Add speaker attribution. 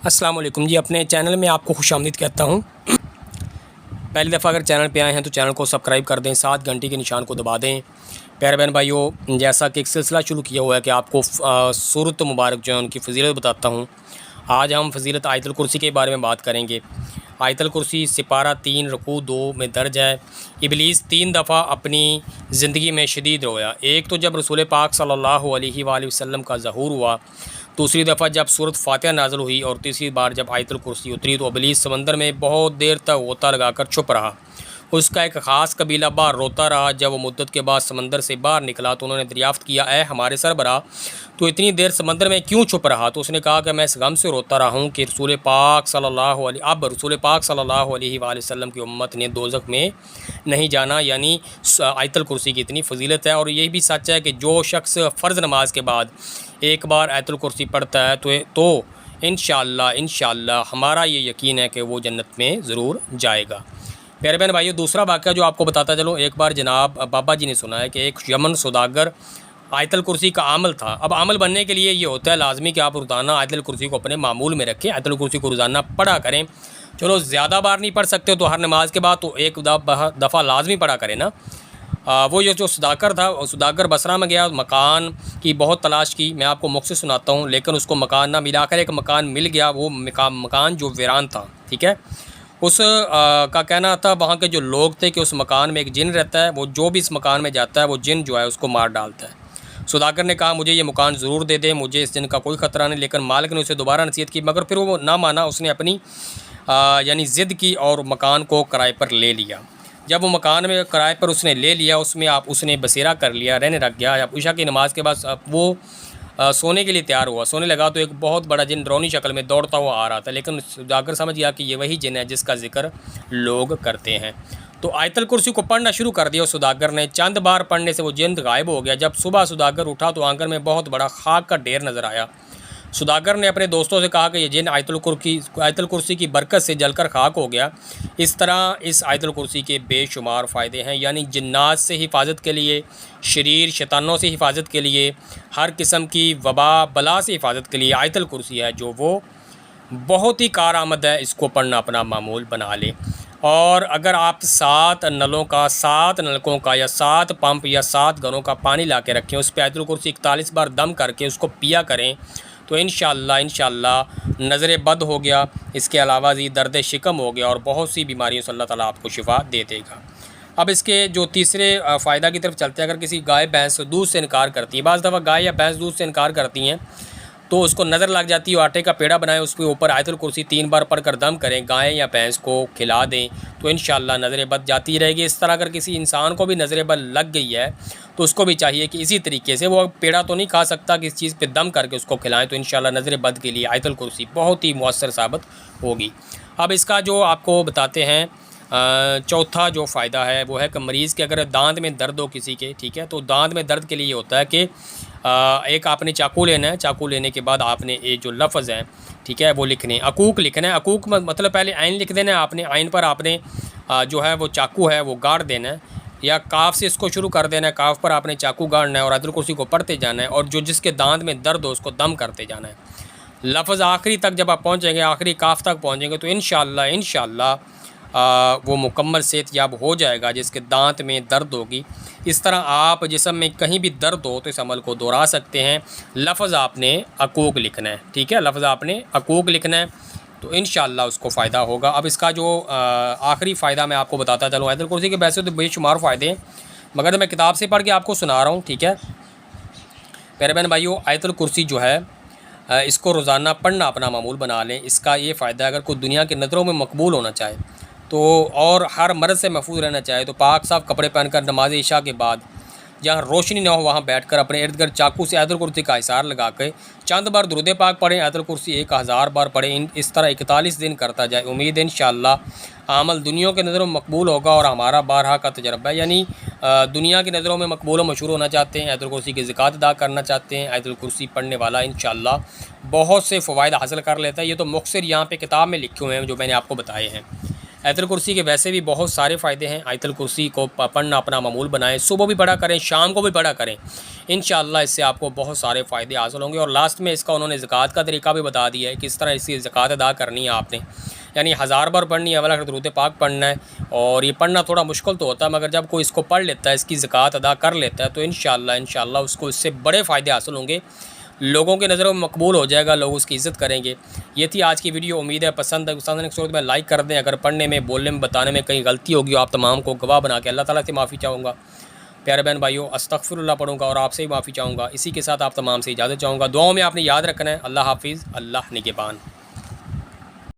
Speaker 1: अस्सलाम वालेकुम जी, अपने चैनल में आपको खुशामदीद कहता हूँ। पहली दफ़ा अगर चैनल पे आए हैं तो चैनल को सब्सक्राइब कर दें, साथ घंटी के निशान को दबा दें। प्यारे बहन भाइयों, जैसा कि एक सिलसिला शुरू किया हुआ है कि आपको सूरत मुबारक जो है उनकी फ़जीलत बताता हूँ। आज हम फ़जीलत आयतुल कुर्सी के बारे में बात करेंगे। आयतुल कुर्सी सिपारा 3 रुकू 2 में दर्ज है। इबलीस 3 दफ़ा अपनी ज़िंदगी में शदीद रोया। एक तो जब रसूल पाक सल्लल्लाहु अलैहि वसल्लम का ज़हूर हुआ, दूसरी दफ़ा जब सूरत फातिहा नाज़िल हुई और तीसरी बार जब आयतुल कुर्सी उतरी तो इबलीस समंदर में बहुत देर तक गोता लगाकर छुप रहा। उसका एक ख़ास कबीला बाहर रोता रहा। जब वो मुद्दत के बाद समंदर से बाहर निकला तो उन्होंने दरियाफ़्त किया, ए हमारे सरबराह, तो इतनी देर समंदर में क्यों छुप रहा? तो उसने कहा कि मैं इस गम से रोता रहा हूँ कि रसूल पाक सल्लल्लाहु अलैहि वसल्लम की उम्मत ने दोज़ख में नहीं जाना। यानी आयतुल कुर्सी की इतनी फ़जीलत है। और यही भी सच है कि जो शख्स फ़र्ज़ नमाज के बाद एक बार आयतुल कुर्सी पढ़ता है तो इंशाअल्लाह हमारा ये यकीन है कि वो जन्नत में ज़रूर जाएगा। प्यारे बहन भाइयों, दूसरा वाक़या जो आपको बताता चलो, एक बार जनाब बाबा जी ने सुना है कि एक यमन सौदागर आयतुल कुर्सी का आमल था। अब आमल बनने के लिए ये होता है लाजमी कि आप रोज़ाना आयतुल कुर्सी को अपने मामूल में रखें, आयतुल कुर्सी को रोज़ाना पढ़ा करें। चलो ज़्यादा बार नहीं पढ़ सकते तो हर नमाज के बाद तो एक दफ़ा लाजमी पढ़ा करें ना। वो ये जो सौदागर था, सौदागर बसरा में गया, मकान की बहुत तलाश की। मैं आपको मुख्तसर सुनाता हूँ, लेकिन उसको मकान ना मिला कर एक मकान मिल गया। वो मकान जो वीरान था, ठीक है। उस का कहना था वहाँ के जो लोग थे कि उस मकान में एक जिन रहता है, वो जो भी इस मकान में जाता है वो जिन जो है उसको मार डालता है। सौदागर ने कहा मुझे ये मकान ज़रूर दे दे, मुझे इस जिन का कोई ख़तरा नहीं। लेकिन मालिक ने उसे दोबारा नसीहत की, मगर फिर वो ना माना। उसने अपनी यानी ज़िद की और मकान को किराए पर ले लिया। जब वो मकान में किराए पर उसने ले लिया, उसने बसेरा कर लिया, रहने रख गया। अब इशा की नमाज़ के बाद वो सोने के लिए तैयार हुआ। सोने लगा तो एक बहुत बड़ा जिन डरावनी शक्ल में दौड़ता हुआ आ रहा था। लेकिन जाकर समझ गया कि ये वही जिन है जिसका जिक्र लोग करते हैं। तो आयतुल कुर्सी को पढ़ना शुरू कर दिया सौदागर ने। चंद बार पढ़ने से वो जिन गायब हो गया। जब सुबह सौदागर उठा तो आंगन में बहुत बड़ा खाक का ढेर नज़र आया। सौदागर ने अपने दोस्तों से कहा कि ये जिन आयतुल कुर्सी की बरकत से जलकर खाक हो गया। इस तरह इस आयतुल कुर्सी के बेशुमार फ़ायदे हैं, यानी जिन्नात से हिफाजत के लिए, शरीर शैतानों से हिफाजत के लिए, हर किस्म की वबा बला से हिफाजत के लिए आयतुल कुर्सी है जो वो बहुत ही कारआमद है। इसको पढ़ना अपना मामूल बना लें। और अगर आप 7 नलकों का या 7 पंप या 7 घरों का पानी ला के रखें, उस पर आयतुल कुर्सी 41 बार दम करके उसको पिया करें तो इंशाअल्लाह नज़र बद हो गया, इसके अलावा जी दर्द शिकम हो गया और बहुत सी बीमारियों से अल्लाह ताला आपको शिफा दे देगा। अब इसके जो तीसरे फ़ायदा की तरफ चलते हैं। अगर किसी गाय भैंस दूध से इनकार करती है, बाज़ दफ़ा गाय या भैंस दूध से इनकार करती हैं तो उसको नज़र लग जाती है, आटे का पेड़ा बनाएं, उसके ऊपर आयतुल कुर्सी 3 बार पढ़कर दम करें, गाय या भैंस को खिला दें तो इंशाअल्लाह नज़र बद जाती रहेगी। इस तरह अगर किसी इंसान को भी नज़र बद लग गई है तो उसको भी चाहिए कि इसी तरीके से, वो पेड़ा तो नहीं खा सकता, किस चीज़ पे दम करके उसको खिलाएं तो इंशाअल्लाह नज़र बद के लिए आयतुल कुर्सी बहुत ही मुअस्सर साबित होगी। अब इसका जो आपको बताते हैं चौथा जो फ़ायदा है वो है कि मरीज़ के अगर दांत में दर्द हो किसी के, ठीक है, तो दांत में दर्द के लिए ये होता है कि एक आपने चाकू लेना है। चाकू लेने के बाद आपने ये जो लफ्ज़ हैं, ठीक है, वो लिखने, अकूक लिखना है। अकूक मतलब पहले आइन लिख देना है आपने, आइन पर आपने जो है वो चाकू है वो गाड़ देना है, या काफ से इसको शुरू कर देना है, काफ पर आपने चाकू गाड़ना है और आयतुल कुर्सी को पढ़ते जाना है और जो जिसके दांत में दर्द हो उसको दम करते जाना है। लफ्ज़ आखिरी तक जब आप पहुँचेंगे, आखिरी काफ तक पहुँचेंगे तो इंशाअल्लाह वो मुकम्मल सेहतयाब हो जाएगा जिसके दांत में दर्द होगी। इस तरह आप जिस्म में कहीं भी दर्द हो तो इस अमल को दोहरा सकते हैं। लफ्ज़ आपने अकूक लिखना है, ठीक है, लफ्ज़ आपने अकूक लिखना है तो इंशाअल्लाह उसको फ़ायदा होगा। अब इसका जो आखिरी फ़ायदा मैं आपको बताता चलूँ। आयतुल कुर्सी के वैसे तो बेशुमार फ़ायदे हैं, मगर मैं किताब से पढ़ के आपको सुना रहा हूँ, ठीक है। प्यारे बहन भाइयों, आयतुल कुर्सी जो है इसको रोज़ाना पढ़ना अपना मामूल बना लें। इसका ये फ़ायदा है, अगर कोई दुनिया की नज़रों में मकबूल होना चाहे तो और हर मर्ज़ से महफूज रहना चाहे तो पाक साफ़ कपड़े पहनकर नमाज इशा के बाद जहाँ रोशनी न हो वहाँ बैठकर अपने इर्द गिर्द चाकू से आयतुल कुर्सी का हिसार लगा के चंद बार दुरूद पाक पढ़ें, आयतुल कुर्सी 1000 बार पढ़ें। इस तरह 41 दिन करता जाए। उम्मीद है इंशाअल्लाह अमल दुनिया की नज़रों में मकबूल होगा और हमारा बारहा का तजर्बा है। यानी दुनिया की नज़रों में मकबूल व मशहूर होना चाहते हैं, आयतुल कुर्सी की ज़कात अदा करना चाहते हैं, आयतुल कुर्सी पढ़ने वाला इंशाअल्लाह बहुत से फ़वाइद हासिल कर लेता है। ये तो मुख्तसर यहाँ पे किताब में लिखे हुए हैं जो मैंने आपको बताए हैं। आयतुल कुर्सी के वैसे भी बहुत सारे फ़ायदे हैं। आयतुल कुर्सी को पढ़ना अपना मामूल बनाएं, सुबह भी पढ़ा करें, शाम को भी पढ़ा करें। इंशाअल्लाह इससे आपको बहुत सारे फ़ायदे हासिल होंगे। और लास्ट में इसका उन्होंने ज़कात का तरीका भी बता दिया है, किस तरह इसकी ज़कात अदा करनी है आपने। यानी 1000 बार पढ़नी है, अवला दरूद पाक पढ़ना है। और ये पढ़ना थोड़ा मुश्किल तो होता है, मगर जब कोई इसको पढ़ लेता है, इसकी ज़कात अदा कर लेता है, तो इंशाअल्लाह उसको इससे बड़े फ़ायदे हासिल होंगे, लोगों की नज़रों में मकबूल हो जाएगा, लोग उसकी इज़्ज़त करेंगे। ये थी आज की वीडियो, उम्मीद है पसंद है। पसंद की सूरत में लाइक कर दें। अगर पढ़ने में, बोलने में, बताने में कहीं गलती होगी, आप तमाम को गवाह बना के अल्लाह ताला से माफ़ी चाहूँगा। प्यारे बहन भाइयों, अस्तगफिरुल्लाह पढ़ूँगा और आपसे ही माफ़ी चाहूँगा। इसी के साथ आप तमाम से इजाज़त चाहूँगा। दुआओं में आपने याद रखना है। अल्लाह हाफ़िज़, अल्लाह निगहबान।